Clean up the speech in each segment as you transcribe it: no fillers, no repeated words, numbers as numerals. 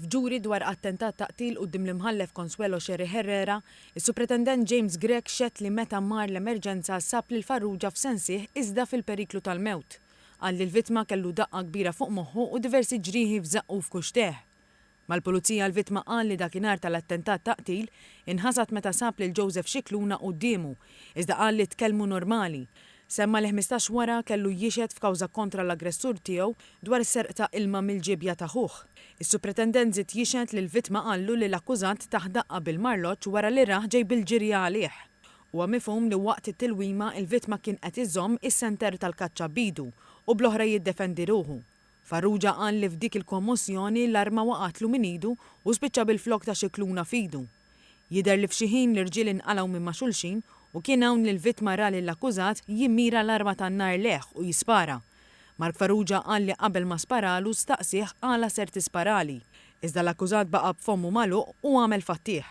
F'ġuri dwar attentat taqtil quddiem l-imħallef Consuelo Sherry Herrera, is-Supretendent James Gregg xedt li meta mar l-emerġenza sab lil Farrugia f'sensieħ iżda fil-periklu tal-mewt. Qal li l-vittma kellu daqqa kbira fuq moħħu u diversi ġrieħi f'żaqqu f'kuxteħ. Mal-pulizija l-vittma qal li dakinhar tal-attentat taqtil inħasat meta sab lil Joseph Scicluna qudiemu, iżda qal li tkellmu normali. Semma li 15 wara kellu jixed f'kawża kontra l-aggressur tiegħu dwar is-serq ta' ilma mill-ġibja ta' ħuħ. Is-Supretendent żied jixed li l-vittma qallu li l-akkużat taħdaqqa bil-marloġġ wara li raħ ġej bil-ġirja għalih. Huwa mifhum li waqt it-tilwima il-vittma kien qed iżomm is-senter tal-kaċċa bidu u bl-oħra jiddefendi ruħu. Farrugia qal li f'dik il-kommozzjoni l-arma waqatlu min idu u spiċċa bil-flok ta' Scicluna f'idu. Jidher li f'xi ħin l-irġiel inqalgħu minn ma' xulxin u kien hawn li l-vittma ra li l-akkużat jimmira l-arma tan-nar leħ u jispara. Mark Farrugia qal li qabel ma sparalu staqsih għala ser tisparali, iżda l-akkużat baqa' b'fommu magħluq u għamel fattieħ.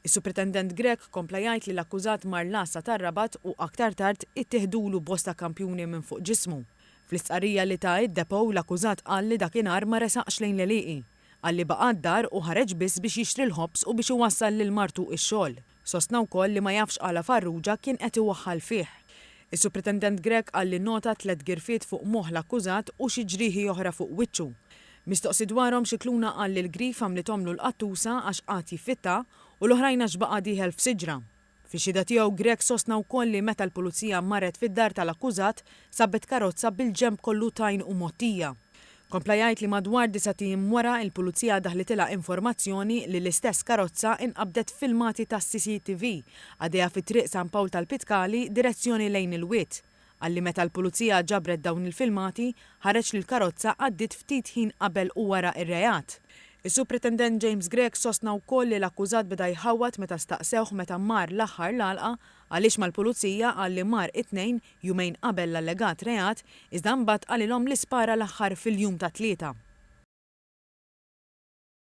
Is-Supretendent Gregg kompla jgħid li l-akkużat mar l-assa tar-Rabat u aktar tard ittieħdulu bosta kampjuni minn fuq ġismu. Fl-istqarrija li ta' id-depow l-akkużat qal li dakinhar ma resaqx lejn l-għalieqi, qal li baqa' d-dar u ħareġ biss biex jixtri l-ħobs u biex iwassal lil martu ix-xogħol. Sostna wkoll li ma jafx għala Farrugia kien qed iwaħħal fih. Is-Supretendent Gregg qal li nota 3 girfiet fuq moħħ l-akkużat u xi ġrieħi oħra fuq wiċċu. Mistoqsi dwarhom Scicluna qal li l-grif għamlithomlu l-qattusa għax qatt jiffitta u l-oħrajn għax baqa' dieħel f'siġra. Fix-xhieda tiegħu Gregg sostna wkoll li meta l-pulizija marret fid-dar tal-akkużat sabbet karozza bil-ġenb kollu tajn u mottija. Kompla jgħid li madwar 9 tiem wara il-pulizija daħlitilha informazzjoni li l-istess karozza inqabdet filmati tas-CCTV għaddejja fit-triq San Pawl tal-Pitkali direzzjoni lejn il-Wied. Għalli meta l-pulizija ġabret dawn il-filmati ħareġ li l-karozza għaddiet ftit ħin qabel u wara ir-reat. Is-Supretendent James Gregg sostna wkoll li l-akkużat beda jħawwat meta staqsewh meta mar l-aħħar l-għalqa għaliex mal-pulizija qal li mar it-tnejn jumejn qabel l-allegat reat iżda mbagħad qalilhom li spara l-aħħar fil-jum ta' tlieta.